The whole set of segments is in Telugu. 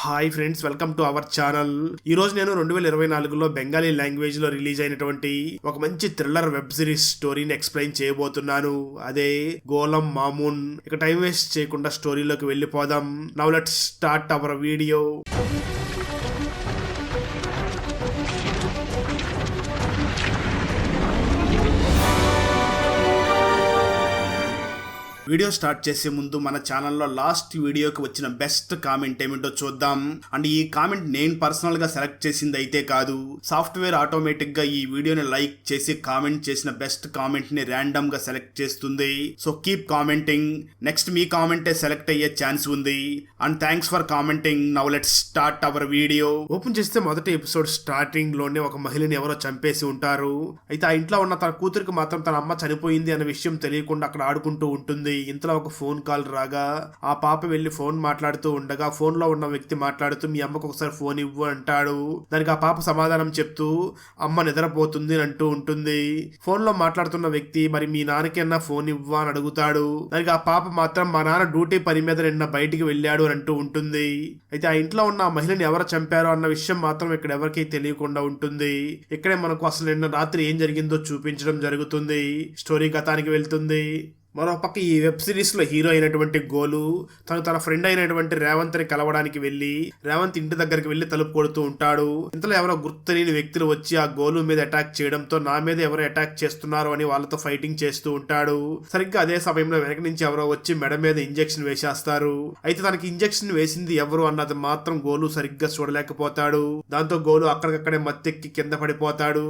Hi friends, welcome to our channel. ఈ రోజు నేను 2024లో బెంగాలీ లాంగ్వేజ్ లో రిలీజ్ అయినటువంటి ఒక మంచి థ్రిల్లర్ వెబ్ సిరీస్ స్టోరీని ఎక్స్ప్లెయిన్ చేయబోతున్నాను. అదే గోలం మామూన్. ఇక టైం వేస్ట్ చేయకుండా స్టోరీలోకి వెళ్ళిపోదాం. Now let's start our video. Video start చేసే ముందు మన ఛానల్లో లాస్ట్ వీడియోకి వచ్చిన బెస్ట్ కామెంట్ ఏమిటో చూద్దాం. అండ్ ఈ కామెంట్ నేను పర్సనల్ గా సెలెక్ట్ చేసింది అయితే కాదు, సాఫ్ట్వేర్ ఆటోమేటిక్ గా ఈ వీడియోని లైక్ చేసి కామెంట్ చేసిన బెస్ట్ కామెంట్ ని ర్యాండమ్ గా సెలెక్ట్ చేస్తుంది. So keep commenting. నెక్స్ట్ మీ కామెంటే సెలెక్ట్ అయ్యే ఛాన్స్ ఉంది. And thanks for commenting. Now let's start our video. Open చేస్తే మొదటి ఎపిసోడ్ స్టార్టింగ్ లోనే ఒక మహిళని ఎవరో చంపేసి ఉంటారు. అయితే ఆ ఇంట్లో ఉన్న తన కూతురికి మాత్రం తన అమ్మ చనిపోయింది అనే విషయం తెలియకుండా అక్కడ ఆడుకుంటూ ఉంటుంది. ఇంతలో ఒక ఫోన్ కాల్ రాగా ఆ పాప వెళ్లి ఫోన్ మాట్లాడుతూ ఉండగా ఫోన్ లో ఉన్న వ్యక్తి మాట్లాడుతూ మీ అమ్మకు ఒకసారి ఫోన్ ఇవ్వు అంటాడు. దానికి ఆ పాప సమాధానం చెప్తూ అమ్మ నిద్రపోతుంది అని అంటూ ఉంటుంది. ఫోన్ లో మాట్లాడుతున్న వ్యక్తి మరి మీ నాన్నకన్నా ఫోన్ ఇవ్వా అని అడుగుతాడు. దానికి ఆ పాప మాత్రం మా నాన్న డ్యూటీ పని మీద నిన్న బయటికి వెళ్ళాడు అని అంటూ ఉంటుంది. అయితే ఆ ఇంట్లో ఉన్న ఆ మహిళని ఎవరు చంపారో అన్న విషయం మాత్రం ఇక్కడ ఎవరికీ తెలియకుండా ఉంటుంది. ఇక్కడే మనకు అసలు నిన్న రాత్రి ఏం జరిగిందో చూపించడం జరుగుతుంది. స్టోరీ గతానికి వెళ్తుంది. మరోపక్క ఈ వెబ్ సిరీస్ లో హీరో అయినటువంటి గోలు తన ఫ్రెండ్ అయినటువంటి రేవంత్ ని కలవడానికి వెళ్లి రేవంత్ ఇంటి దగ్గరికి వెళ్లి తలుపు కొడుతూ ఉంటాడు. ఇంతలో ఎవరో గుర్తులేని వ్యక్తులు వచ్చి ఆ గోలు మీద అటాక్ చేయడంతో నా మీద ఎవరో అటాక్ చేస్తున్నారు అని వాళ్ళతో ఫైటింగ్ చేస్తూ ఉంటాడు. సరిగ్గా అదే సమయంలో వెనక నుంచి ఎవరో వచ్చి మెడ మీద ఇంజెక్షన్ వేసేస్తారు. అయితే తనకి ఇంజెక్షన్ వేసింది ఎవరు అన్నది మాత్రం గోలు సరిగ్గా చూడలేకపోతాడు. దాంతో గోలు అక్కడికక్కడే మత్తెక్కి కింద పడిపోతాడు.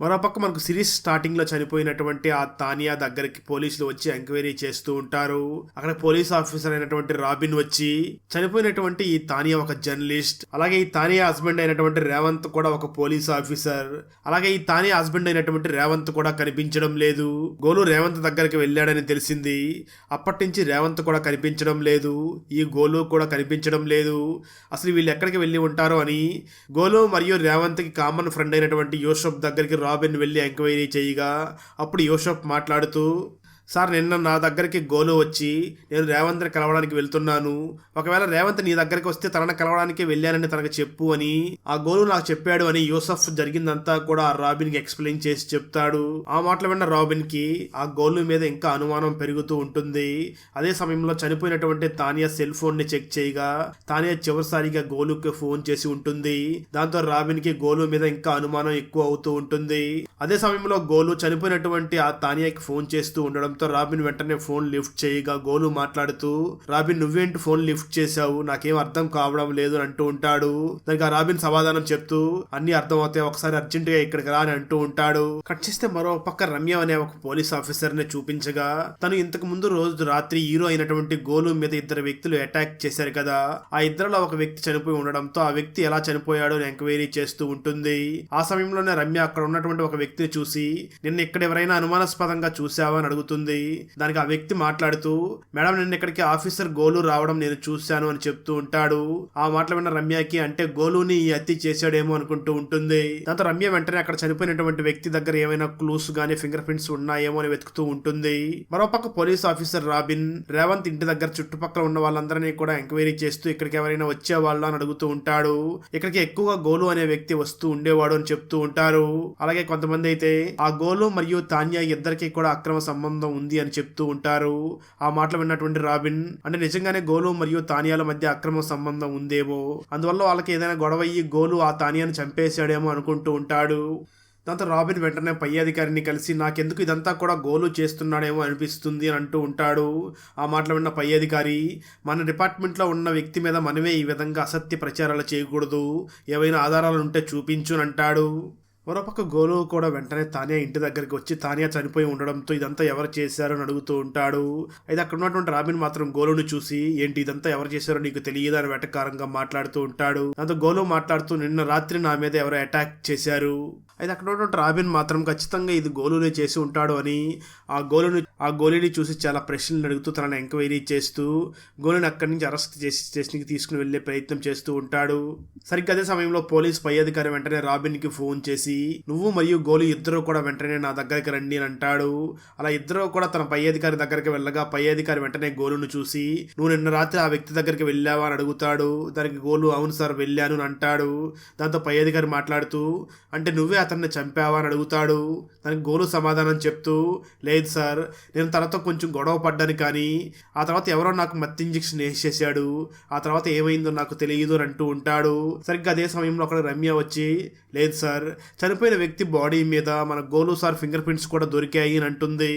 మరోపక్క మనకు సిరీస్ స్టార్టింగ్ లో చనిపోయినటువంటి ఆ తానియా దగ్గరికి పోలీసులు వచ్చి ఎంక్వైరీ చేస్తూ ఉంటారు. అక్కడ పోలీస్ ఆఫీసర్ అయినటువంటి రాబిన్ వచ్చి చనిపోయినటువంటి ఈ తానియా ఒక జర్నలిస్ట్, అలాగే ఈ తానియా హస్బెండ్ అయినటువంటి రేవంత్ కూడా ఒక పోలీస్ ఆఫీసర్, అలాగే ఈ తానియా హస్బెండ్ అయినటువంటి రేవంత్ కూడా కనిపించడం లేదు. గోలు రేవంత్ దగ్గరికి వెళ్ళాడని తెలిసింది. అప్పటి నుంచి రేవంత్ కూడా కనిపించడం లేదు. ఈ గోలు కూడా కనిపించడం లేదు. అసలు వీళ్ళు ఎక్కడికి వెళ్ళి ఉంటారో అని గోలు మరియు రేవంత్ కి కామన్ ఫ్రెండ్ అయినటువంటి యూసఫ్ దగ్గరికి రాబిన్ వెళ్ళి ఎంక్వైరీ చేయగా అప్పుడు యూసఫ్ మాట్లాడుతూ, సార్ నిన్న నా దగ్గరికి గోలు వచ్చి నేను రేవంత్ని కలవడానికి వెళ్తున్నాను, ఒకవేళ రేవంత్ నీ దగ్గరికి వస్తే తనని కలవడానికి వెళ్ళానని తనకు చెప్పు అని ఆ గోలు నాకు చెప్పాడు అని యూసఫ్ జరిగిందంతా కూడా ఆ రాబిన్ కి ఎక్స్ప్లెయిన్ చేసి చెప్తాడు. ఆ మాటలు విన్న రాబిన్ కి ఆ గోలు మీద ఇంకా అనుమానం పెరుగుతూ ఉంటుంది. అదే సమయంలో చనిపోయినటువంటి తానియా సెల్ ఫోన్ ని చెక్ చేయగా తానియా చివరిసారిగా గోలుకి ఫోన్ చేసి ఉంటుంది. దాంతో రాబిన్ కి గోలు మీద ఇంకా అనుమానం ఎక్కువ అవుతూ ఉంటుంది. అదే సమయంలో గోలు చనిపోయినటువంటి ఆ తానియాకి ఫోన్ చేస్తూ ఉండడం రాబిన్ వెంటనే ఫోన్ లిఫ్ట్ చేయగా గోలు మాట్లాడుతూ, రాబిన్ నువ్వేంటి ఫోన్ లిఫ్ట్ చేశావు, నాకేం అర్థం కావడం లేదు అని అంటూ ఉంటాడు. దానికి ఆ రాబిన్ సమాధానం చెప్తూ అన్ని అర్థం అవుతాయి, ఒకసారి అర్జెంట్ గా ఇక్కడికి రా అని అంటూ ఉంటాడు. కట్ చేస్తే మరో పక్క రమ్య అనే ఒక పోలీస్ ఆఫీసర్ ని చూపించగా తను ఇంతకు ముందు రోజు రాత్రి హీరో అయినటువంటి గోలు మీద ఇద్దరు వ్యక్తులు అటాక్ చేశారు కదా, ఆ ఇద్దరులో ఒక వ్యక్తి చనిపోయి ఉండడంతో ఆ వ్యక్తి ఎలా చనిపోయాడో అని ఎంక్వైరీ చేస్తూ ఉంటుంది. ఆ సమయంలోనే రమ్య అక్కడ ఉన్నటువంటి ఒక వ్యక్తిని చూసి నిన్న ఇక్కడ ఎవరైనా అనుమానాస్పదంగా చూసావా అని అడుగుతుంది. దానికి ఆ వ్యక్తి మాట్లాడుతూ, మేడం నిన్న ఇక్కడికి ఆఫీసర్ గోలు రావడం నేను చూశాను అని చెప్తూ ఉంటాడు. ఆ మాటలు విన్న రమ్యకి అంటే గోలుని ఈ హత్య చేశాడేమో అనుకుంటూ ఉంటుంది. దాంతో రమ్య వెంటనే అక్కడ చనిపోయినటువంటి వ్యక్తి దగ్గర ఏమైనా క్లూస్ గానీ ఫింగర్ ప్రింట్స్ ఉన్నాయేమో అని వెతుకుతూ ఉంటుంది. మరోపక్క పోలీస్ ఆఫీసర్ రాబిన్ రేవంత్ ఇంటి దగ్గర చుట్టుపక్కల ఉన్న వాళ్ళందరినీ కూడా ఎంక్వైరీ చేస్తూ ఇక్కడికి ఎవరైనా వచ్చేవాళ్ళు అని అడుగుతూ ఉంటాడు. ఇక్కడికి ఎక్కువగా గోలు అనే వ్యక్తి వస్తూ ఉండేవాడు అని చెప్తూ ఉంటారు. అలాగే కొంతమంది అయితే ఆ గోలు మరియు తాన్యా ఇద్దరికి కూడా అక్రమ సంబంధం ఉంది అని చెప్తూ ఉంటారు. ఆ మాటలు విన్నటువంటి రాబిన్ అంటే నిజంగానే గోలు మరియు తానియాల మధ్య అక్రమ సంబంధం ఉందేమో, అందువల్ల వాళ్ళకి ఏదైనా గొడవ అయ్యి గోలు ఆ తానియాను చంపేశాడేమో అనుకుంటూ ఉంటాడు. దాంతో రాబిన్ వెంటనే పై అధికారిని కలిసి నాకెందుకు ఇదంతా కూడా గోలు చేస్తున్నాడేమో అనిపిస్తుంది అని అంటూ ఉంటాడు. ఆ మాటలు విన్న పై అధికారి మన డిపార్ట్మెంట్లో ఉన్న వ్యక్తి మీద మనమే ఈ విధంగా అసత్య ప్రచారాలు చేయకూడదు, ఏవైనా ఆధారాలు ఉంటే చూపించు అని అంటాడు. మరోపక్క గోలు కూడా వెంటనే తానియా ఇంటి దగ్గరికి వచ్చి తానియా చనిపోయి ఉండడంతో ఇదంతా ఎవరు చేశారని అడుగుతూ ఉంటాడు. అయితే అక్కడ ఉన్నటువంటి రాబిన్ మాత్రం గోలును చూసి ఏంటి ఇదంతా ఎవరు చేశారో నీకు తెలియదా అని వెటకారంగా మాట్లాడుతూ ఉంటాడు. దాంతో గోలు మాట్లాడుతూ నిన్న రాత్రి నా మీద ఎవరో అటాక్ చేశారు. అయితే అక్కడ ఉన్నటువంటి రాబిన్ మాత్రం ఖచ్చితంగా ఇది గోలునే చేసి ఉంటాడు అని ఆ ఆ గోలీని చూసి చాలా ప్రశ్నలు అడుగుతూ తనని ఎంక్వైరీ చేస్తూ గోలీని అక్కడి నుంచి అరెస్ట్ చేసి స్టేషన్కి తీసుకుని వెళ్లే ప్రయత్నం చేస్తూ ఉంటాడు. సరిగ్గా అదే సమయంలో పోలీస్ పై అధికారి వెంటనే రాబిన్కి ఫోన్ చేసి నువ్వు మరియు గోలీ ఇద్దరు కూడా వెంటనే నా దగ్గరికి రండి అని అంటాడు. అలా ఇద్దరు కూడా తన పై అధికారి దగ్గరికి వెళ్ళగా పై అధికారి వెంటనే గోలును చూసి నువ్వు నిన్న రాత్రి ఆ వ్యక్తి దగ్గరికి వెళ్ళావా అని అడుగుతాడు. దానికి గోలు అవును సార్ వెళ్ళాను అని అంటాడు. దాంతో పై అధికారి మాట్లాడుతూ అంటే నువ్వే అతన్ని చంపావా అని అడుగుతాడు. దానికి గోలు సమాధానం చెప్తూ లేదు సార్, నేను తనతో కొంచెం గొడవ పడ్డాను, కానీ ఆ తర్వాత ఎవరో నాకు మత్తు ఇంజెక్షన్ వేసేసాడు, ఆ తర్వాత ఏమైందో నాకు తెలియదు అని అంటూ ఉంటాడు. సరిగ్గా అదే సమయంలో అక్కడ రమ్య వచ్చి లేదు సార్, చనిపోయిన వ్యక్తి బాడీ మీద మన గోలు సార్ ఫింగర్ ప్రింట్స్ కూడా దొరికాయి అని అంటుంది.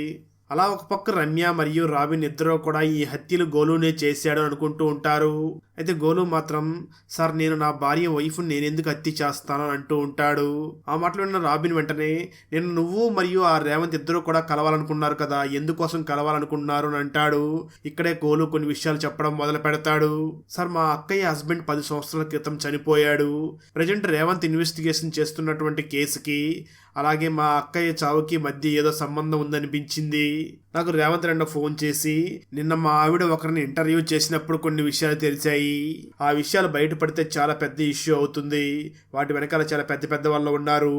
అలా ఒక పక్క రమ్య మరియు రాబిన్ ఇద్దరు కూడా ఈ హత్యలు గోలునే చేశాడు అనుకుంటూ ఉంటారు. అయితే గోలు మాత్రం సార్ నేను నా భార్య వైఫ్ని నేనెందుకు హత్య చేస్తాను అని అంటూ ఉంటాడు. ఆ మాటలు విన్న రాబిన్ వెంటనే నేను నువ్వు మరియు ఆ రేవంత్ ఇద్దరు కూడా కలవాలనుకున్నారు కదా, ఎందుకోసం కలవాలనుకున్నారు అని అంటాడు. ఇక్కడే గోలు కొన్ని విషయాలు చెప్పడం మొదలు పెడతాడు. సార్ మా అక్కయ్య హస్బెండ్ 10 సంవత్సరాల క్రితం చనిపోయాడు. ప్రజెంట్ రేవంత్ ఇన్వెస్టిగేషన్ చేస్తున్నటువంటి కేసుకి అలాగే మా అక్కయ్య చావుకి మధ్య ఏదో సంబంధం ఉందనిపించింది. నాకు రేవంత్ రెండో ఫోన్ చేసి నిన్న మా ఆవిడ ఒకరిని ఇంటర్వ్యూ చేసినప్పుడు కొన్ని విషయాలు తెలిసాయి, ఆ విషయాలు బయటపడితే చాలా పెద్ద ఇష్యూ అవుతుంది, వాటి వెనకాల చాలా పెద్ద పెద్ద వాళ్ళు ఉన్నారు,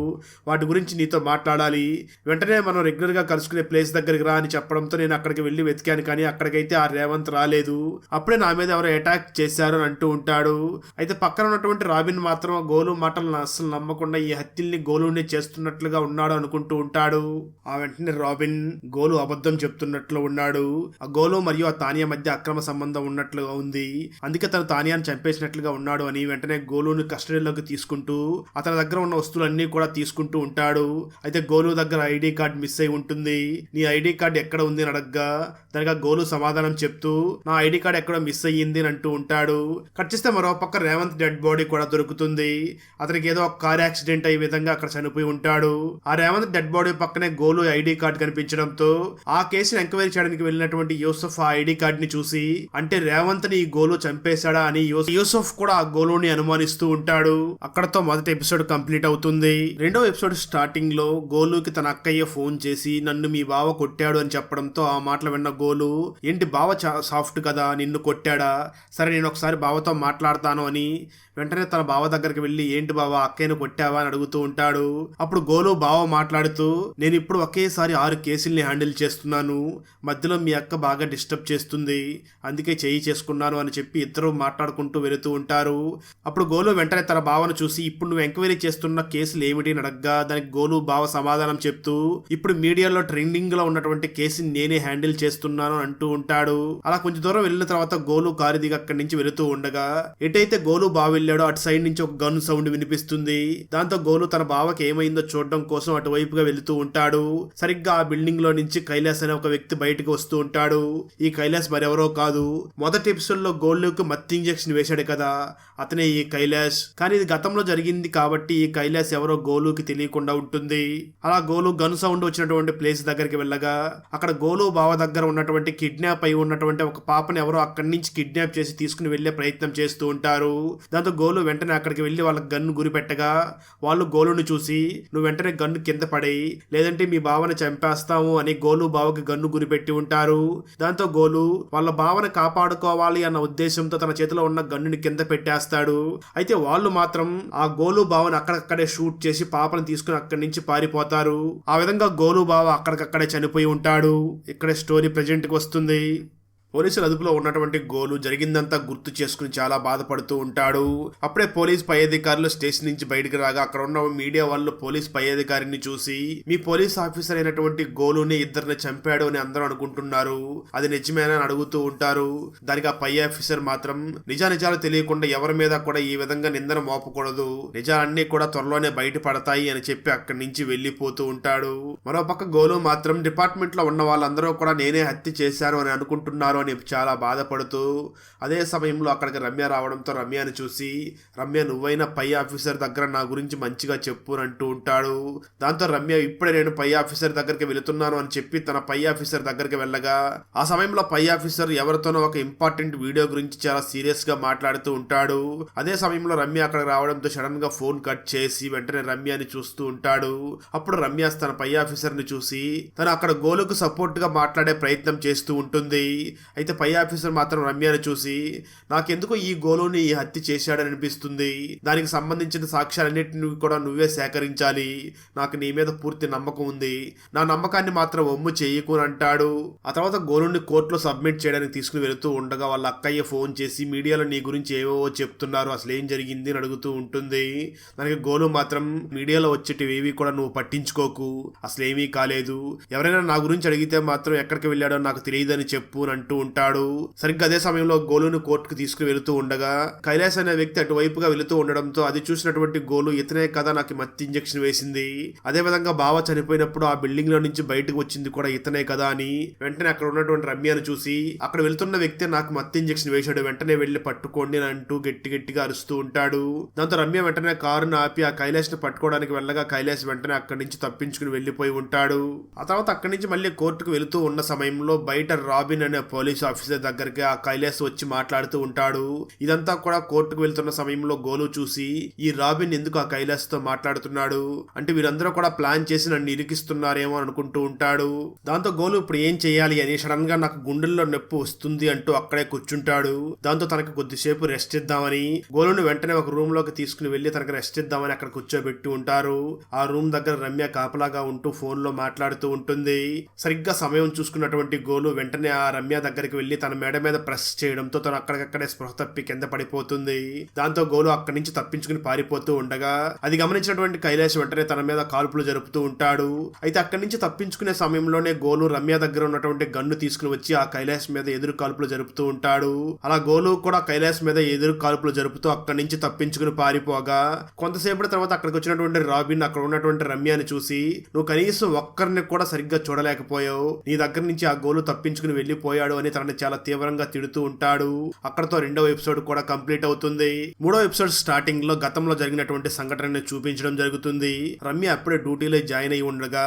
వాటి గురించి నీతో మాట్లాడాలి, వెంటనే మనం రెగ్యులర్గా కలుసుకునే ప్లేస్ దగ్గరికి రా అని చెప్పడంతో నేను అక్కడికి వెళ్ళి వెతికాను, కానీ అక్కడికైతే ఆ రేవంత్ రాలేదు, అప్పుడే నా మీద ఎవరో అటాక్ చేశారు అని అంటూ ఉంటాడు. అయితే పక్కన ఉన్నటువంటి రాబిన్ మాత్రం గోలు మాటలను అస్సలు నమ్మకుండా ఈ హత్యల్ని గోలునే చేస్తున్నట్లుగా ఉన్నాడు అనుకుంటూ ఉంటాడు. ఆ వెంటనే రాబిన్ గోలు అబద్ధం చెప్తున్నట్లు ఉన్నాడు, ఆ గోలు మరియు ఆ తానియా మధ్య అక్రమ సంబంధం ఉన్నట్లుగా ఉంది, అందుకే తను తానియాని చంపేసినట్లుగా ఉన్నాడు అని వెంటనే గోలుని కస్టడీలోకి తీసుకుంటూ అతని దగ్గర ఉన్న వస్తువులన్నీ కూడా తీసుకుంటూ ఉంటాడు. అయితే గోలు దగ్గర ఐడి కార్డ్ మిస్ అయి ఉంటుంది. నీ ఐడి కార్డ్ ఎక్కడ ఉంది అని అడగ్గా దానికి గోలు సమాధానం చెప్తూ నా ఐడి కార్డ్ ఎక్కడో మిస్ అయ్యింది అని అంటూ ఉంటాడు. కట్ చేస్తే మరో పక్క రేవంత్ డెడ్ బాడీ కూడా దొరుకుతుంది. అతనికి ఏదో ఒక కార్ యాక్సిడెంట్ అయ్యే విధంగా అక్కడ చనిపోయి ఉంటాడు. ఆ రేవంత్ డెడ్ బాడీ పక్కనే గోలు ఐడి కార్డ్ కనిపించడంతో ఆ కేసుని ఎంక్వైరీ చేయడానికి వెళ్ళినటువంటి యూసఫ్ ఆ ఐడి కార్డ్ ని చూసి అంటే రేవంత్ ని ఈ గోలు చంపేశాడా అని యూసఫ్ కూడా ఆ గోలుని అనుమానిస్తూ ఉంటాడు. అక్కడతో మొదటి ఎపిసోడ్ కంప్లీట్ అవుతుంది. రెండో ఎపిసోడ్ స్టార్టింగ్ లో గోలుకి తన అక్కయ్య ఫోన్ చేసి నన్ను మీ బావ కొట్టాడు అని చెప్పడంతో ఆ మాటలు విన్న గోలు ఏంటి బావ సాఫ్ట్ కదా నిన్ను కొట్టాడా, సరే నేను ఒకసారి బావతో మాట్లాడతాను అని వెంటనే తన బావ దగ్గరికి వెళ్ళి ఏంటి బావ అక్కయ్యను కొట్టావా అని అడుగుతూ ఉంటాడు. అప్పుడు గోలు బావ మాట్లాడుతూ నేను ఇప్పుడు ఒకేసారి 6 కేసుల్ని హ్యాండిల్ చేస్తున్నాను, మధ్యలో మీ అక్క బాగా డిస్టర్బ్ చేస్తుంది, అందుకే చేయి చేసుకున్నాను అని చెప్పి ఇద్దరు మాట్లాడుకుంటూ వెళుతూ ఉంటారు. అప్పుడు గోలు వెంటనే తన బావను చూసి ఇప్పుడు నువ్వు ఎంక్వైరీ చేస్తున్న కేసులు ఏమిటి అని అడగ్గా దానికి గోలు బావ సమాధానం చెప్తూ ఇప్పుడు మీడియాలో ట్రెండింగ్ లో ఉన్నటువంటి కేసుని నేనే హ్యాండిల్ చేస్తున్నాను అంటూ ఉంటాడు. అలా కొంచెం దూరం వెళ్ళిన తర్వాత గోలు కారు దిగి అక్కడి నుంచి వెళుతూ ఉండగా ఎటైతే గోలు బావ వెళ్ళాడో అటు సైడ్ నుంచి ఒక గన్ సౌండ్ వినిపిస్తుంది. దాంతో గోలు తన బావకి ఏమైందో చూడడం కోసం అటువైపుగా వెళుతూ ఉంటాడు. సరిగ్గా ఆ బిల్డింగ్ లో నుంచి కైలాస్ అనే ఒక వ్యక్తి బయటకు వస్తూ ఉంటాడు. ఈ కైలాస్ మరెవరో కాదు, మొదటి ఎపిసోడ్ లో గోలుకి మత్తు ఇంజెక్షన్ వేశాడు కదా అతనే ఈ కైలాస్, కానీ ఇది గతంలో జరిగింది కాబట్టి ఈ కైలాస్ ఎవరో గోలుకి తెలియకుండా ఉంటుంది. అలా గోలు గన్ సౌండ్ వచ్చినటువంటి ప్లేస్ దగ్గరికి వెళ్ళగా అక్కడ గోలు బావ దగ్గర ఉన్నటువంటి కిడ్నాప్ అయి ఉన్నటువంటి ఒక పాపని ఎవరో అక్కడి నుంచి కిడ్నాప్ చేసి తీసుకుని వెళ్లే ప్రయత్నం చేస్తూ ఉంటారు. దాంతో గోలు వెంటనే అక్కడికి వెళ్ళి వాళ్ళకి గన్ను గురి పెట్టగా వాళ్ళు గోలుని చూసి నువ్వు వెంటనే గన్ను కింద పడేయి లేదంటే మీ బావని చంపేస్తాము అని గోలు బావకి గన్ను గురిపెట్టి ఉంటారు. దాంతో గోలు వాళ్ళ బావని కాపాడుకోవాలి అన్న ఉద్దేశంతో తన చేతిలో ఉన్న గన్నుని కింద పెట్టేస్తాడు. అయితే వాళ్ళు మాత్రం ఆ గోలు బావని అక్కడక్కడే షూట్ చేసి పాపని తీసుకుని అక్కడి నుంచి పారిపోతారు. ఆ విధంగా గోలు బావ అక్కడికక్కడే చనిపోయి ఉంటాడు. ఇక్కడే స్టోరీ ప్రెజెంట్కి వస్తుంది. పోలీసుల అదుపులో ఉన్నటువంటి గోలు జరిగిందంతా గుర్తు చేసుకుని చాలా బాధపడుతూ ఉంటాడు. అప్పుడే పోలీస్ పై అధికారులు స్టేషన్ నుంచి బయటకు రాగా అక్కడ ఉన్న మీడియా వాళ్ళు పోలీస్ పై అధికారిని చూసి మీ పోలీస్ ఆఫీసర్ అయినటువంటి గోలుని ఇద్దరిని చంపాడు అని అందరూ అనుకుంటున్నారు, అది నిజమేనా అని అడుగుతూ ఉంటారు. దానికి ఆ పై ఆఫీసర్ మాత్రం నిజాలు తెలియకుండా ఎవరి మీద కూడా ఈ విధంగా నిందన మోపకూడదు, నిజాలన్నీ కూడా త్వరలోనే బయటపడతాయి అని చెప్పి అక్కడి నుంచి వెళ్లిపోతూ ఉంటాడు. మరోపక్క గోలు మాత్రం డిపార్ట్మెంట్ లో ఉన్న వాళ్ళందరూ కూడా నేనే హత్య చేశాను అని అనుకుంటున్నారు చేశాను అని చాలా బాధపడుతూ అదే సమయంలో అక్కడికి రమ్య రావడంతో రమ్యని చూసి రమ్య నువ్వైనా పై ఆఫీసర్ దగ్గర నా గురించి మంచిగా చెప్పు అని అంటూ ఉంటాడు. దాంతో రమ్య ఇప్పుడే నేను పై ఆఫీసర్ దగ్గరికి వెళుతున్నాను అని చెప్పి తన పై ఆఫీసర్ దగ్గరికి వెళ్ళగా ఆ సమయంలో పై ఆఫీసర్ ఎవరితోనో ఒక ఇంపార్టెంట్ వీడియో గురించి చాలా సీరియస్ గా మాట్లాడుతూ ఉంటాడు. అదే సమయంలో రమ్య అక్కడికి రావడంతో సడన్ గా ఫోన్ కట్ చేసి వెంటనే రమ్యని చూస్తూ ఉంటాడు. అప్పుడు రమ్య తన పై ఆఫీసర్ ని చూసి తను అక్కడ గోలుకు సపోర్ట్ గా మాట్లాడే ప్రయత్నం చేస్తూ ఉంటుంది. అయితే పై ఆఫీసర్ మాత్రం రమ్యని చూసి నాకెందుకు ఈ గోలుని ఈ హత్య చేశాడని అనిపిస్తుంది, దానికి సంబంధించిన సాక్ష్యాలన్నింటినీ కూడా నువ్వే సేకరించాలి, నాకు నీ మీద పూర్తి నమ్మకం ఉంది, నా నమ్మకాన్ని మాత్రం ఒమ్ము చేయకు అని అంటాడు. ఆ తర్వాత గోలుని కోర్టులో సబ్మిట్ చేయడానికి తీసుకుని వెళుతూ ఉండగా వాళ్ళ అక్కయ్య ఫోన్ చేసి మీడియాలో నీ గురించి ఏవేవో చెప్తున్నారు, అసలు ఏం జరిగింది అని అడుగుతూ ఉంటుంది. దానికి గోలు మాత్రం మీడియాలో వచ్చేటివేవి కూడా నువ్వు పట్టించుకోకు, అసలేమీ కాలేదు, ఎవరైనా నా గురించి అడిగితే మాత్రం ఎక్కడికి వెళ్ళాడో నాకు తెలియదని చెప్పు అని అంటూ ఉంటాడు. సరిగ్గా అదే సమయంలో గోలును కోర్టుకు తీసుకుని వెళుతూ ఉండగా కైలాస్ అనే వ్యక్తి అటువైపుగా వెళుతూ ఉండడంతో అది చూసినటువంటి గోలు ఇతనే కదా నాకు మత్తు ఇంజెక్షన్ వేసింది, అదే విధంగా బావ చనిపోయినప్పుడు ఆ బిల్డింగ్ లో నుంచి బయటకు వచ్చింది కూడా ఇతనే కదా అని వెంటనే అక్కడ ఉన్నటువంటి రమ్యను చూసి అక్కడ వెళ్తున్న వ్యక్తి నాకు మత్తు ఇంజెక్షన్ వేశాడు, వెంటనే వెళ్లి పట్టుకోండి అని అంటూ గట్టిగా అరుస్తూ ఉంటాడు. దాంతో రమ్య వెంటనే కారును ఆపి ఆ కైలాస్ ని పట్టుకోవడానికి వెళ్ళగా కైలాస్ వెంటనే అక్కడి నుంచి తప్పించుకుని వెళ్లిపోయి ఉంటాడు. ఆ తర్వాత అక్కడి నుంచి మళ్ళీ కోర్టుకు వెళుతూ ఉన్న సమయంలో బయట రాబిన్ అనే పోలీస్ ఆఫీసర్ దగ్గరికి ఆ కైలాస్ వచ్చి మాట్లాడుతూ ఉంటాడు. ఇదంతా కూడా కోర్టుకు వెళ్తున్న సమయంలో గోలు చూసి ఈ రాబిన్ ఎందుకు ఆ కైలాస్ తో మాట్లాడుతున్నాడు అంటే వీరందరూ కూడా ప్లాన్ చేసి నన్ను ఇరికిస్తున్నారేమో అనుకుంటూ ఉంటాడు. దాంతో గోలు ఇప్పుడు ఏం చేయాలి అని సడన్ గా నాకు గుండెల్లో నొప్పి వస్తుంది అంటూ అక్కడే కూర్చుంటాడు. దాంతో తనకి కొద్దిసేపు రెస్ట్ ఇద్దామని గోలుని వెంటనే ఒక రూమ్ లోకి తీసుకుని వెళ్లి తనకి రెస్ట్ ఇద్దామని అక్కడ కూర్చోబెట్టి ఉంటారు. ఆ రూమ్ దగ్గర రమ్య కాపలాగా ఉంటూ ఫోన్ లో మాట్లాడుతూ ఉంటుంది. సరిగ్గా సమయం చూసుకున్నటువంటి గోలు వెంటనే ఆ రమ్య దగ్గరికి వెళ్లి తన మెడ మీద ప్రెస్ చేయడంతో తను అక్కడికక్కడే స్పృహ తప్పి కింద పడిపోతుంది. దాంతో గోలు అక్కడి నుంచి తప్పించుకుని పారిపోతూ ఉండగా అది గమనించినటువంటి కైలాష్ వెంటనే తన మీద కాల్పులు జరుపుతూ ఉంటాడు. అయితే అక్కడి నుంచి తప్పించుకునే సమయంలోనే గోలు రమ్య దగ్గర ఉన్నటువంటి గన్ను తీసుకుని వచ్చి ఆ కైలాష్ మీద ఎదురు కాల్పులు జరుపుతూ ఉంటాడు. అలా గోలు కూడా కైలాష్ మీద ఎదురు కాల్పులు జరుపుతూ అక్కడి నుంచి తప్పించుకుని పారిపోగా కొంతసేపటి తర్వాత అక్కడికి వచ్చినటువంటి రాబిన్ అక్కడ ఉన్నటువంటి రమ్యని చూసి నువ్వు కనీసం ఒక్కరిని కూడా సరిగ్గా చూడలేకపోయావు, నీ దగ్గర నుంచి ఆ గోలు తప్పించుకుని వెళ్లిపోయాడు అని తనని చాలా తీవ్రంగా తిడుతూ ఉంటాడు. అక్కడతో 2వ ఎపిసోడ్ కూడా కంప్లీట్ అవుతుంది. 3వ ఎపిసోడ్ స్టార్టింగ్ లో గతంలో జరిగినటువంటి సంఘటనని చూపించడం జరుగుతుంది. రమ్య అప్పుడే డ్యూటీలో జాయిన్ అయి ఉండగా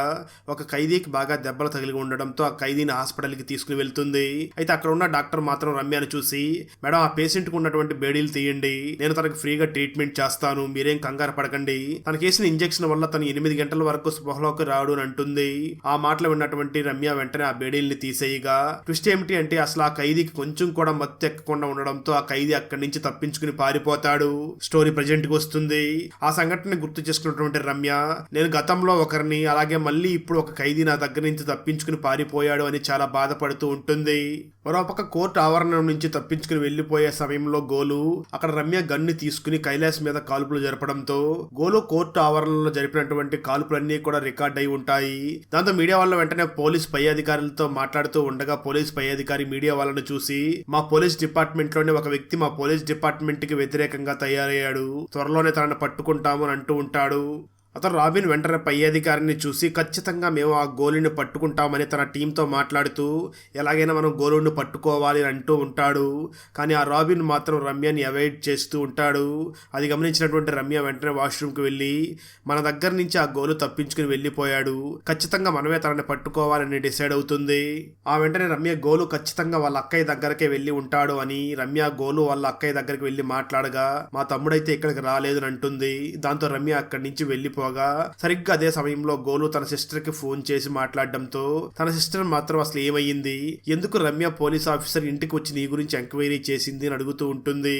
ఒక ఖైదీకి బాగా దెబ్బలు తగిలి ఉండడంతో ఆ ఖైదీని హాస్పిటల్ కి తీసుకుని వెళ్తుంది. అయితే అక్కడ ఉన్న డాక్టర్ మాత్రం రమ్యను చూసి మేడం ఆ పేషెంట్ కు ఉన్నటువంటి బేడీలు తీయండి, నేను తనకి ఫ్రీగా ట్రీట్మెంట్ చేస్తాను, మీరేం కంగారు పడకండి, తనకేసిన ఇంజెక్షన్ వల్ల తను 8 గంటల వరకు స్పృహలోకి రాడు అని అంటుంది. ఆ మాటలు విన్నటువంటి రమ్య వెంటనే ఆ బేడీల్ని తీసేయగా ట్విస్ట్ ఏమిటి అంటే అసలు ఆ ఖైదీకి కొంచెం కూడా మత్తు ఎక్కకుండా ఉండడంతో ఆ ఖైదీ అక్కడి నుంచి తప్పించుకుని పారిపోతాడు. స్టోరీ ప్రజెంట్ కి వస్తుంది. ఆ సంఘటన గుర్తు చేసుకున్నటువంటి రమ్య నేను గతంలో ఒకరిని అలాగే మళ్ళీ ఇప్పుడు ఒక ఖైదీ నా దగ్గర నుంచి తప్పించుకుని పారిపోయాడు అని చాలా బాధపడుతూ ఉంటుంది. మరోపక్క కోర్టు ఆవరణం నుంచి తప్పించుకుని వెళ్లిపోయే సమయంలో గోలు అక్కడ రమ్య గన్ను తీసుకుని కైలాస్ మీద కాల్పులు జరపడంతో గోలు కోర్టు ఆవరణలో జరిపినటువంటి కాల్పులన్నీ కూడా రికార్డ్ అయి ఉంటాయి. దాంతో మీడియా వాళ్ళ వెంటనే పోలీస్ పై అధికారులతో మాట్లాడుతూ ఉండగా పోలీస్ పై అధికారి మీడియా వాళ్ళను చూసి మా పోలీస్ డిపార్ట్మెంట్ లోనే ఒక వ్యక్తి మా పోలీస్ డిపార్ట్మెంట్ కి వ్యతిరేకంగా తయారయ్యాడు, త్వరలోనే తనను పట్టుకుంటాము అని అంటూ ఉంటాడు. అతను రాబిన్ వెంటనే పై అధికారిని చూసి ఖచ్చితంగా మేము ఆ గోలుని పట్టుకుంటామని తన టీంతో మాట్లాడుతూ ఎలాగైనా మనం గోలుని పట్టుకోవాలి అని అంటూ ఉంటాడు. కానీ ఆ రాబిన్ మాత్రం రమ్యని అవాయిడ్ చేస్తూ ఉంటాడు. అది గమనించినటువంటి రమ్య వెంటనే వాష్రూమ్కి వెళ్ళి మన దగ్గర నుంచి ఆ గోలు తప్పించుకుని వెళ్ళిపోయాడు, ఖచ్చితంగా మనమే తనని పట్టుకోవాలని డిసైడ్ అవుతుంది. ఆ వెంటనే రమ్య గోలు ఖచ్చితంగా వాళ్ళ అక్కయ్య దగ్గరకే వెళ్ళి ఉంటాడు అని రమ్య గోలు వాళ్ళ అక్కయ్య దగ్గరికి వెళ్ళి మాట్లాడగా మా తమ్ముడైతే ఇక్కడికి రాలేదని అంటుంది. దాంతో రమ్య అక్కడి నుంచి వెళ్ళిపోగా సరిగ్గా అదే సమయంలో గోలు తన సిస్టర్ కి ఫోన్ చేసి మాట్లాడడంతో తన సిస్టర్ మాత్రం అసలు ఏమయ్యింది, ఎందుకు రమ్య పోలీస్ ఆఫీసర్ ఇంటికి వచ్చి నీ గురించి ఎంక్వైరీ చేసింది అని అడుగుతూ ఉంటుంది.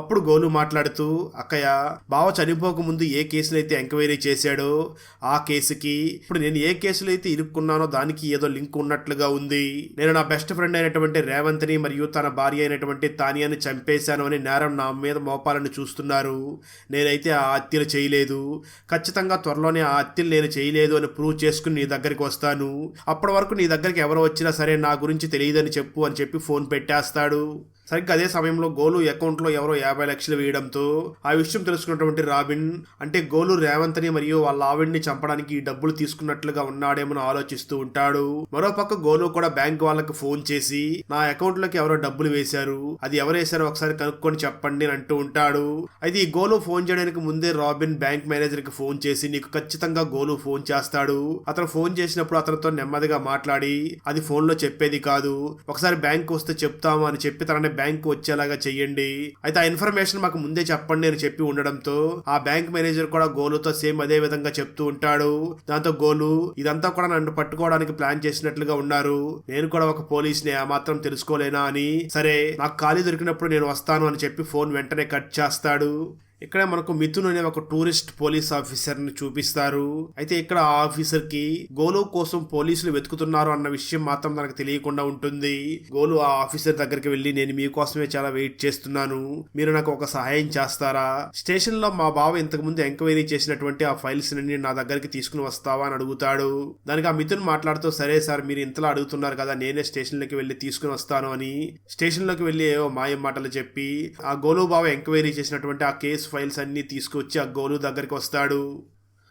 అప్పుడు గోలు మాట్లాడుతూ అక్కయ్య బావ చనిపోక ముందు ఏ కేసులు అయితే ఎంక్వైరీ చేశాడో ఆ కేసుకి ఇప్పుడు నేను ఏ కేసులు అయితే ఇరుక్కున్నానో దానికి ఏదో లింక్ ఉన్నట్లుగా ఉంది, నేను నా బెస్ట్ ఫ్రెండ్ అయినటువంటి రేవంత్ని మరియు తన భార్య అయినటువంటి తానియాని చంపేశాను అని నేరం నా మీద మోపాలని చూస్తున్నారు, నేనైతే ఆ హత్యలు చేయలేదు, ఖచ్చితంగా త్వరలోనే ఆ హత్యలు నేను చేయలేదు అని ప్రూవ్ చేసుకుని నీ దగ్గరికి వస్తాను, అప్పటి వరకు నీ దగ్గరికి ఎవరు వచ్చినా సరే నా గురించి తెలియదని చెప్పు అని చెప్పి ఫోన్ పెట్టేస్తాడు. సరిగ్గా అదే సమయంలో గోలు అకౌంట్ లో ఎవరో 50 లక్షలు వేయడంతో ఆ విషయం తెలుసుకున్నటువంటి రాబిన్ అంటే గోలు రేవంత్ ని మరియు వాళ్ళ ఆవిడ్ని చంపడానికి ఈ డబ్బులు తీసుకున్నట్లుగా ఉన్నాడేమో ఆలోచిస్తూ ఉంటాడు. మరోపక్క గోలు కూడా బ్యాంక్ వాళ్ళకి ఫోన్ చేసి నా అకౌంట్ లోకి ఎవరో డబ్బులు వేశారు, అది ఎవరు వేశారో ఒకసారి కనుక్కొని చెప్పండి అని అంటూ ఉంటాడు. అయితే ఈ గోలు ఫోన్ చేయడానికి ముందే రాబిన్ బ్యాంక్ మేనేజర్ కి ఫోన్ చేసి నీకు ఖచ్చితంగా గోలు ఫోన్ చేస్తాడు, అతను ఫోన్ చేసినప్పుడు అతనితో నెమ్మదిగా మాట్లాడి అది ఫోన్ లో చెప్పేది కాదు, ఒకసారి బ్యాంక్ వస్తే చెప్తాము అని చెప్పి తనని బ్యాంక్ వచ్చేలాగా చెయ్యండి, అయితే ఆ ఇన్ఫర్మేషన్ మాకు ముందే చెప్పండి అని చెప్పి ఉండడంతో ఆ బ్యాంక్ మేనేజర్ కూడా గోలుతో సేమ్ అదే విధంగా చెప్తూ ఉంటాడు. దాంతో గోలు ఇదంతా కూడా నన్ను పట్టుకోవడానికి ప్లాన్ చేసినట్లుగా ఉన్నారు, నేను కూడా ఒక పోలీస్ని ఆ మాత్రం తెలుసుకోలేనా అని, సరే నాకు ఖాళీ దొరికినప్పుడు నేను వస్తాను అని చెప్పి ఫోన్ వెంటనే కట్ చేస్తాడు. ఇక్కడ మనకు మిథున్ అనే ఒక టూరిస్ట్ పోలీస్ ఆఫీసర్ ని చూపిస్తారు. అయితే ఇక్కడ ఆ ఆఫీసర్ కి గోలు కోసం పోలీసులు వెతుకుతున్నారు అన్న విషయం మాత్రం మనకు తెలియకుండా ఉంటుంది. గోలు ఆ ఆఫీసర్ దగ్గరికి వెళ్లి నేను మీకోసమే చాలా వెయిట్ చేస్తున్నాను, మీరు నాకు ఒక సహాయం చేస్తారా, స్టేషన్ లో మా బావ ఇంతకు ముందు ఎంక్వైరీ చేసినటువంటి ఆ ఫైల్స్ ని నా దగ్గరికి తీసుకుని వస్తావా అని అడుగుతాడు. దానికి ఆ మిథున్ మాట్లాడుతూ సరే సార్ మీరు ఇంతలా అడుగుతున్నారు కదా నేనే స్టేషన్ లోకి వెళ్లి తీసుకుని వస్తాను అని స్టేషన్ లోకి వెళ్లి ఏవో మాయం మాటలు చెప్పి ఆ గోలు బావ ఎంక్వైరీ చేసినటువంటి ఆ కేసు ఫైల్స్ అన్ని తీసుకొచ్చి ఆ గోలు దగ్గరికి వస్తాడు.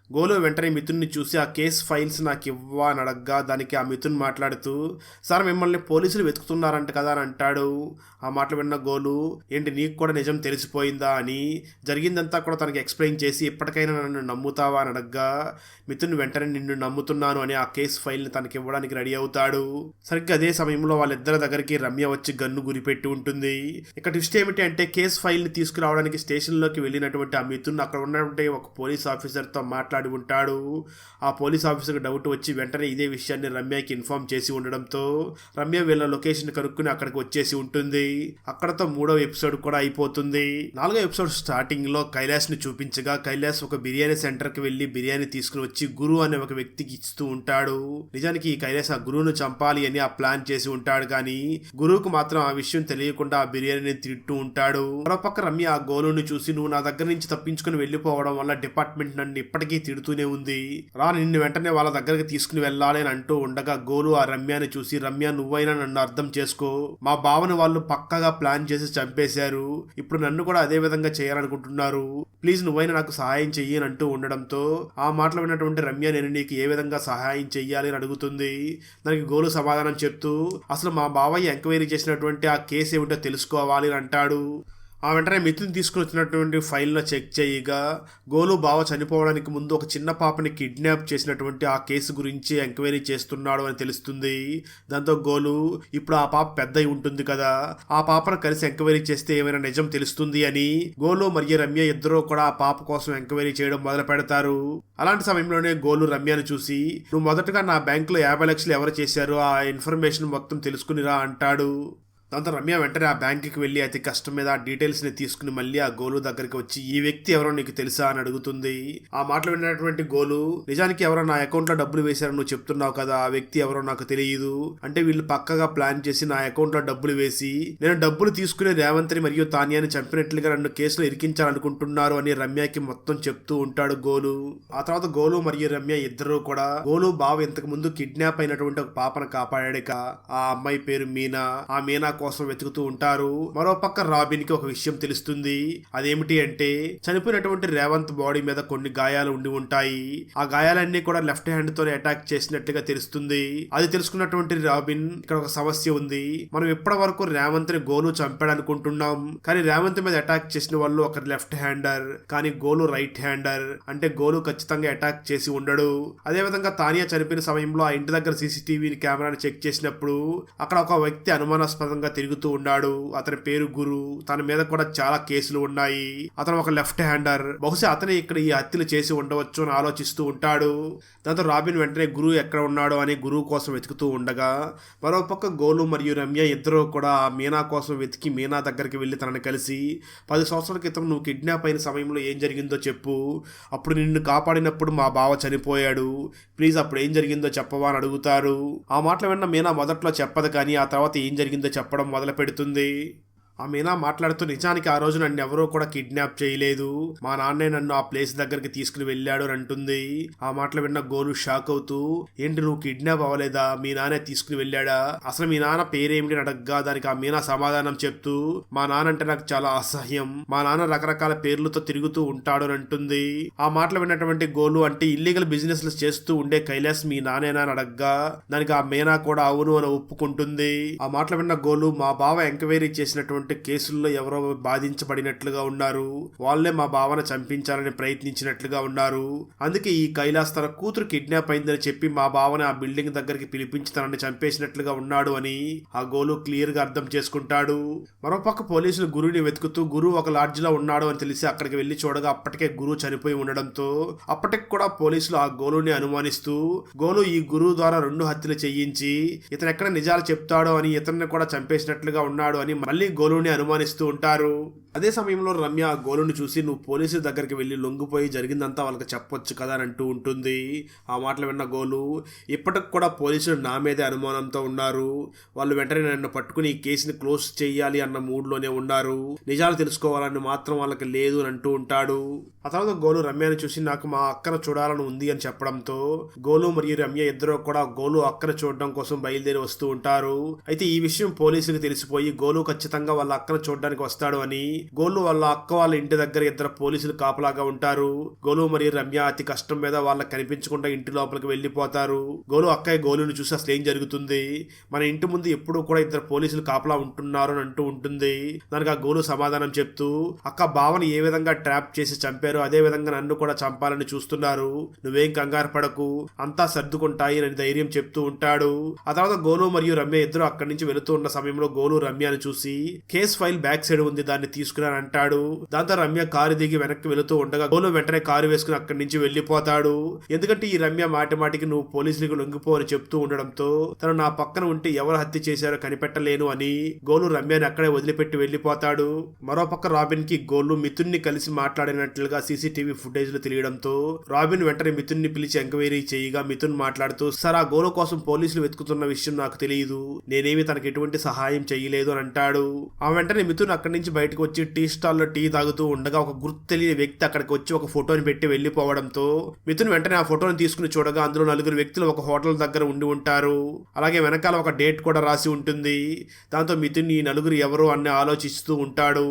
గోలు వెంటనే మిథున్ని చూసి ఆ కేస్ ఫైల్స్ నాకు ఇవ్వా అని అడగ్గా దానికి ఆ మిథున్ మాట్లాడుతూ సార్ మిమ్మల్ని పోలీసులు వెతుకుతున్నారంట కదా అని అంటాడు. ఆ మాటలు విన్న గోలు ఏంటి నీకు కూడా నిజం తెలిసిపోయిందా అని జరిగిందంతా కూడా తనకి ఎక్స్ప్లెయిన్ చేసి ఇప్పటికైనా నన్ను నమ్ముతావా అని అడగ్గా మిథున్ వెంటనే నిన్ను నమ్ముతున్నాను అని ఆ కేసు ఫైల్ని తనకి ఇవ్వడానికి రెడీ అవుతాడు. సరిగ్గా అదే సమయంలో వాళ్ళిద్దరి దగ్గరికి రమ్య వచ్చి గన్ను గురిపెట్టి ఉంటుంది. ఇక్కడ ట్విస్ట్ ఏమిటి అంటే కేసు ఫైల్ని తీసుకురావడానికి స్టేషన్లోకి వెళ్ళినటువంటి ఆ మిథున్ అక్కడ ఉన్నటువంటి ఒక పోలీస్ ఆఫీసర్తో మాట్లాడి ఉంటాడు. ఆ పోలీస్ ఆఫీసర్కి డౌట్ వచ్చి వెంటనే ఇదే విషయాన్ని రమ్యకి ఇన్ఫార్మ్ చేసి ఉండడంతో రమ్య వీళ్ళ లొకేషన్ కనుక్కుని అక్కడికి వచ్చేసి ఉంటుంది. అక్కడతో 3వ ఎపిసోడ్ కూడా అయిపోతుంది. 4వ ఎపిసోడ్ స్టార్టింగ్ లో కైలాష్ ని చూపించగా కైలాష్ ఒక బిర్యానీ సెంటర్ కి వెళ్లి బిర్యానీ తీసుకుని వచ్చి గురు అనే ఒక వ్యక్తికి ఇస్తూ ఉంటాడు. నిజానికి ఈ కైలాష్ ఆ గురువును చంపాలి అని ఆ ప్లాన్ చేసి ఉంటాడు, కానీ గురువుకు మాత్రం ఆ విషయం తెలియకుండా ఆ బిర్యానీని తింటూ ఉంటాడు. మరోపక్క రమ్య ఆ గోలుని చూసి నువ్వు నా దగ్గర నుంచి తప్పించుకుని వెళ్లిపోవడం వల్ల డిపార్ట్మెంట్ నన్ను ఇప్పటికీ తిడుతూనే ఉంది, రా నిన్ను వెంటనే వాళ్ళ దగ్గరికి తీసుకుని వెళ్ళాలి అని అంటూ ఉండగా గోలు ఆ రమ్యని చూసి రమ్య నువ్వైనా నన్ను అర్థం చేసుకో, మా బావని వాళ్ళు పక్కగా ప్లాన్ చేసి చంపేశారు, ఇప్పుడు నన్ను కూడా అదే విధంగా చేయాలనుకుంటున్నారు, ప్లీజ్ నువ్వైనా నాకు సహాయం చెయ్యి అని అంటూ ఉండడంతో ఆ మాటలు విన్నటువంటి రమ్య నేను నీకు ఏ విధంగా సహాయం చెయ్యాలి అని అడుగుతుంది. దానికి గోలు సమాధానం చెప్తూ అసలు మా బావయ్య ఎంక్వైరీ చేసినటువంటి ఆ కేసు ఏమిటో తెలుసుకోవాలి అని అంటాడు. ఆ వెంటనే మిథున్ తీసుకుని వచ్చినటువంటి ఫైల్లో చెక్ చేయగా గోలు బావ చనిపోవడానికి ముందు ఒక చిన్న పాపని కిడ్నాప్ చేసినటువంటి ఆ కేసు గురించి ఎంక్వైరీ చేస్తున్నాడు అని తెలుస్తుంది. దాంతో గోలు ఇప్పుడు ఆ పాప పెద్ద ఉంటుంది కదా, ఆ పాపను కలిసి ఎంక్వైరీ చేస్తే ఏమైనా నిజం తెలుస్తుంది అని గోలు మరియు రమ్య ఇద్దరూ కూడా ఆ పాప కోసం ఎంక్వైరీ చేయడం మొదలు పెడతారు. అలాంటి సమయంలోనే గోలు రమ్యను చూసి నువ్వు మొదటగా నా బ్యాంకులో 50 లక్షలు ఎవరు చేశారో ఆ ఇన్ఫర్మేషన్ మొత్తం తెలుసుకునిరా అంటాడు. దాంతో రమ్య వెంటనే ఆ బ్యాంకుకి వెళ్ళి అతి కష్టం మీద ఆ డీటెయిల్స్ని తీసుకుని మళ్ళీ ఆ గోలు దగ్గరికి వచ్చి ఈ వ్యక్తి ఎవరో నీకు తెలుసా అని అడుగుతుంది. ఆ మాటలు విన్నటువంటి గోలు నిజానికి ఎవరో నా అకౌంట్లో డబ్బులు వేశారని నువ్వు చెప్తున్నావు కదా, ఆ వ్యక్తి ఎవరో నాకు తెలియదు, అంటే వీళ్ళు పక్కగా ప్లాన్ చేసి నా అకౌంట్లో డబ్బులు వేసి నేను డబ్బులు తీసుకుని రేవంత్ని మరియు తానియాని చంపినట్లుగా నన్ను కేసులో ఇరికించాలనుకుంటున్నారు అని రమ్యకి మొత్తం చెప్తూ ఉంటాడు గోలు. ఆ తర్వాత గోలు మరియు రమ్య ఇద్దరు కూడా గోలు బావ ఇంతకు ముందు కిడ్నాప్ అయినటువంటి ఒక పాపను కాపాడాక ఆ అమ్మాయి పేరు మీనా, ఆ మీనా కోసం వెతుకుతూ ఉంటారు. మరోపక్క రాబిన్ కి ఒక విషయం తెలుస్తుంది. అదేమిటి అంటే చనిపోయినటువంటి రేవంత్ బాడీ మీద కొన్ని గాయాలు ఉండి ఉంటాయి, ఆ గాయాలన్నీ కూడా లెఫ్ట్ హ్యాండ్ తో అటాక్ చేసినట్టుగా తెలుస్తుంది. అది తెలుసుకున్నటువంటి రాబిన్ ఇక్కడ ఒక సమస్య ఉంది, మనం ఇప్పటి వరకు రేవంత్ ని గోలు చంపాడు అనుకుంటున్నాం, కానీ రేవంత్ మీద అటాక్ చేసిన వాళ్ళు ఒక లెఫ్ట్ హ్యాండర్, కానీ గోలు రైట్ హ్యాండర్, అంటే గోలు ఖచ్చితంగా అటాక్ చేసి ఉండడు. అదే విధంగా తానియా చనిపోయిన సమయంలో ఆ ఇంటి దగ్గర సీసీటీవీ కెమెరాని చెక్ చేసినప్పుడు అక్కడ ఒక వ్యక్తి అనుమానాస్పదంగా తిరుగుతూ ఉన్నాడు, అతని పేరు గురు, తన మీద కూడా చాలా కేసులు ఉన్నాయి, అతను ఒక లెఫ్ట్ హ్యాండర్, బహుశా అతనే ఇక్కడ ఈ హత్యలు చేసి ఉండవచ్చు అని ఆలోచిస్తూ ఉంటాడు. దాంతో రాబిన్ వెంటనే గురు ఎక్కడ ఉన్నాడో అని గురువు కోసం వెతుకుతూ ఉండగా మరోపక్క గోలు మరియు రమ్య ఇద్దరు కూడా ఆ మీనా కోసం వెతికి మీనా దగ్గరికి వెళ్ళి తనని కలిసి 10 సంవత్సరాల క్రితం నువ్వు కిడ్నాప్ అయిన సమయంలో ఏం జరిగిందో చెప్పు, అప్పుడు నిన్ను కాపాడినప్పుడు మా బావ చనిపోయాడు, ప్లీజ్ అప్పుడు ఏం జరిగిందో చెప్పవా అని అడుగుతారు. ఆ మాటలు విన్న మీనా మొదట్లో చెప్పదు, కానీ ఆ తర్వాత ఏం జరిగిందో చెప్పడం మొదలు పెడుతుంది. ఆ మీనా మాట్లాడుతూ నిజానికి ఆ రోజు నన్ను ఎవరో కూడా కిడ్నాప్ చేయలేదు, మా నాన్నే నన్ను ఆ ప్లేస్ దగ్గరికి తీసుకుని వెళ్ళాడు అని అంటుంది. ఆ మాటలు విన్న గోలు షాక్ అవుతూ, ఏంటి నువ్వు కిడ్నాప్ అవ్వలేదా, మీ నాన్నే తీసుకుని వెళ్ళాడా, అసలు మీ నాన్న పేరేమిటి అని అడగ్గా దానికి ఆ మీనా సమాధానం చెప్తూ, మా నాన్న అంటే నాకు చాలా అసహ్యం, మా నాన్న రకరకాల పేర్లతో తిరుగుతూ ఉంటాడు అని అంటుంది. ఆ మాటలు విన్నటువంటి గోలు అంటే ఇల్లీగల్ బిజినెస్ చేస్తూ ఉండే కైలాస్ మీ నానేనా అని అడగ్గా దానికి ఆ మీనా కూడా అవును అని ఒప్పుకుంటుంది. ఆ మాటలు విన్న గోలు, మా బావ ఎంక్వైరీ చేసినటువంటి కేసుల్లో ఎవరో బాధించబడినట్లుగా ఉన్నారు, వాళ్ళే మా బావను చంపించాలని ప్రయత్నించినట్లుగా ఉన్నారు, అందుకే ఈ కైలాస్ తన కూతురు కిడ్నాప్ అయిందని చెప్పి మా బావని ఆ బిల్డింగ్ దగ్గరికి పిలిపించి తనని చంపేసినట్లుగా ఉన్నాడు అని ఆ గోలు క్లియర్ గా అర్థం చేసుకుంటాడు. మరోపక్క పోలీసులు గురుని వెతుకుతూ గురు ఒక లాడ్జ్ లో ఉన్నాడు అని తెలిసి అక్కడికి వెళ్లి చూడగా అప్పటికే గురు చనిపోయి ఉండడంతో అప్పటికి కూడా పోలీసులు ఆ గోలుని అనుమానిస్తూ గోలు ఈ గురువు ద్వారా 2 హత్యలు చేయించి ఇతను ఎక్కడ నిజాలు చెప్తాడో అని ఇతన్ని కూడా చంపేసినట్లుగా ఉన్నాడు అని మళ్ళీ గోలుని అనుమానిస్తూ ఉంటారు. అదే సమయంలో రమ్య ఆ గోలుని చూసి నువ్వు పోలీసుల దగ్గరికి వెళ్ళి లొంగిపోయి జరిగిందంతా వాళ్ళకి చెప్పొచ్చు కదా అని అంటూ ఉంటుంది. ఆ మాటలు విన్న గోలు, ఇప్పటికి కూడా పోలీసులు నా మీదే అనుమానంతో ఉన్నారు, వాళ్ళు వెంటనే నన్ను పట్టుకుని ఈ కేసుని క్లోజ్ చేయాలి అన్న మూడ్లోనే ఉన్నారు, నిజాలు తెలుసుకోవాలని మాత్రం వాళ్ళకి లేదు అని అంటూ ఉంటాడు. ఆ తర్వాత గోలు రమ్యని చూసి నాకు మా అక్కను చూడాలని ఉంది అని చెప్పడంతో గోలు మరియు రమ్య ఇద్దరు కూడా గోలు అక్కను చూడడం కోసం బయలుదేరి వస్తూ ఉంటారు. అయితే ఈ విషయం పోలీసులకు తెలిసిపోయి గోలు ఖచ్చితంగా వాళ్ళ అక్కను చూడడానికి వస్తాడు అని గోలు వాళ్ళ అక్క వాళ్ళ ఇంటి దగ్గర 2 పోలీసులు కాపలాగా ఉంటారు. గోలు మరియు రమ్య అతి కష్టం మీద వాళ్ళకి కనిపించకుండా ఇంటి లోపలికి వెళ్లిపోతారు. గోలు అక్కయ్య గోలుని చూసి అసలు ఏం జరుగుతుంది, మన ఇంటి ముందు ఎప్పుడు కూడా 2 పోలీసులు కాపలా ఉంటున్నారు అని అంటూ ఉంటుంది. దానికి ఆ గోలు సమాధానం చెప్తూ, అక్క బావని ఏ విధంగా ట్రాప్ చేసి చంపారు అదే విధంగా నన్ను కూడా చంపాలని చూస్తున్నారు, నువ్వేం కంగారు పడకు, అంతా సర్దుకుంటాయి అని ధైర్యం చెప్తూ ఉంటాడు. ఆ తర్వాత గోలు మరియు రమ్య ఇద్దరు అక్కడి నుంచి వెళుతూ ఉన్న సమయంలో గోలు రమ్యని చూసి కేస్ ఫైల్ బ్యాక్ సైడ్ ఉంది దాన్ని తీసుకుని అంటాడు. దాంతో రమ్య కారు దిగి వెనక్కి వెళుతూ ఉండగా గోలు వెంటనే కారు వేసుకుని అక్కడి నుంచి వెళ్లిపోతాడు. ఎందుకంటే ఈ రమ్య మాటిమాటికి నువ్వు పోలీసులకు లొంగిపో అని చెప్తూ ఉండడంతో తను నా పక్కన ఉంటే ఎవరు హత్య చేశారో కనిపెట్టలేను అని గోలు రమ్యని అక్కడే వదిలిపెట్టి వెళ్లిపోతాడు. మరోపక్క రాబిన్ కి గోలు మిథున్ని కలిసి మాట్లాడినట్లుగా సీసీటీవీ ఫుటేజ్ లో తెలియడంతో రాబిన్ వెంటనే మిథున్ని పిలిచి ఎంక్వైరీ చేయగా మిథున్ మాట్లాడుతూ, సార్ ఆ గోలు కోసం పోలీసులు వెతుకుతున్న విషయం నాకు తెలియదు, నేనేమి తనకు ఎటువంటి సహాయం చేయలేదు అని అంటాడు. ఆ వెంటనే మిథున్ అక్కడి నుంచి బయటకు వచ్చి టీ స్టాల్లో టీ తాగుతూ ఉండగా ఒక గుర్తు తెలియని వ్యక్తి అక్కడికి వచ్చి ఒక ఫోటోని పెట్టి వెళ్లిపోవడంతో మిథున్ వెంటనే ఆ ఫోటోని తీసుకుని చూడగా అందులో 4 వ్యక్తులు ఒక హోటల్ దగ్గర ఉండి ఉంటారు. అలాగే వెనకాల ఒక డేట్ కూడా రాసి ఉంటుంది. దాంతో మిథున్ ఈ 4 ఎవరు అని ఆలోచిస్తూ ఉంటాడు.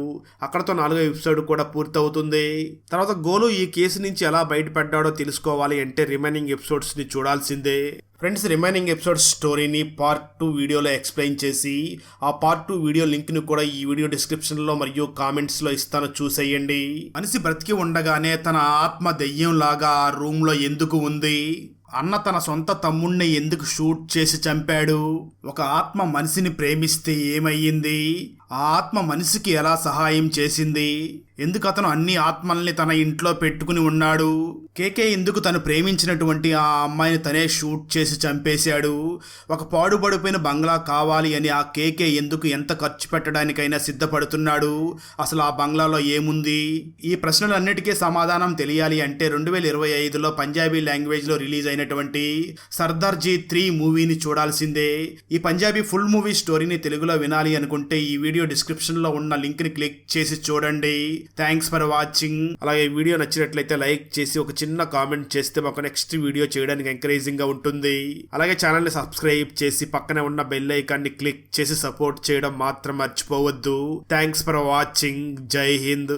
అక్కడతో 4వ ఎపిసోడ్ కూడా పూర్తవుతుంది. తర్వాత గోలు ఈ కేసు నుంచి ఎలా బయటపడ్డాడో తెలుసుకోవాలి అంటే రిమైనింగ్ ఎపిసోడ్స్ ని చూడాల్సిందే. ఫ్రెండ్స్, రిమైనింగ్ ఎపిసోడ్ స్టోరీని పార్ట్ 2 వీడియోలో ఎక్స్ప్లెయిన్ చేసి ఆ పార్ట్ 2 వీడియో లింక్ను కూడా ఈ వీడియో డిస్క్రిప్షన్లో మరియు కామెంట్స్లో ఇస్తాను, చూసేయండి. మనిషి బ్రతికి ఉండగానే తన ఆత్మ దెయ్యంలాగా ఆ రూమ్లో ఎందుకు ఉంది, అన్న తన సొంత తమ్ముణ్ణి ఎందుకు షూట్ చేసి చంపాడు, ఒక ఆత్మ మనిషిని ప్రేమిస్తే ఏమయ్యింది, ఆ ఆత్మ మనిషికి ఎలా సహాయం చేసింది, ఎందుకు అతను అన్ని ఆత్మల్ని తన ఇంట్లో పెట్టుకుని ఉన్నాడు, కేకే ఎందుకు తను ప్రేమించినటువంటి ఆ అమ్మాయిని తనే షూట్ చేసి చంపేశాడు, ఒక పాడుపడిపోయిన బంగ్లా కావాలి అని ఆ కేకే ఎందుకు ఎంత ఖర్చు పెట్టడానికైనా సిద్ధపడుతున్నాడు, అసలు ఆ బంగ్లాలో ఏముంది, ఈ ప్రశ్నలన్నిటికీ సమాధానం తెలియాలి అంటే 2025లో పంజాబీ లాంగ్వేజ్లో రిలీజ్ అయినటువంటి సర్దార్జీ 3 మూవీని చూడాల్సిందే. ఈ పంజాబీ ఫుల్ మూవీ స్టోరీని తెలుగులో వినాలి అనుకుంటే ఈ వీడియో డిస్క్రిప్షన్లో ఉన్న లింక్ని క్లిక్ చేసి చూడండి. Thanks for watching. అలాగే వీడియో నచ్చినట్లయితే లైక్ చేసి ఒక చిన్న కామెంట్ చేస్తే మాకు నెక్స్ట్ వీడియో చేయడానికి ఎంకరేజింగ్ గా ఉంటుంది. అలాగే ఛానల్ ని సబ్స్క్రైబ్ చేసి పక్కనే ఉన్న బెల్ ఐకాన్ ని క్లిక్ చేసి సపోర్ట్ చేయడం మాత్రం మర్చిపోవద్దు. Thanks for watching. జై హింద్.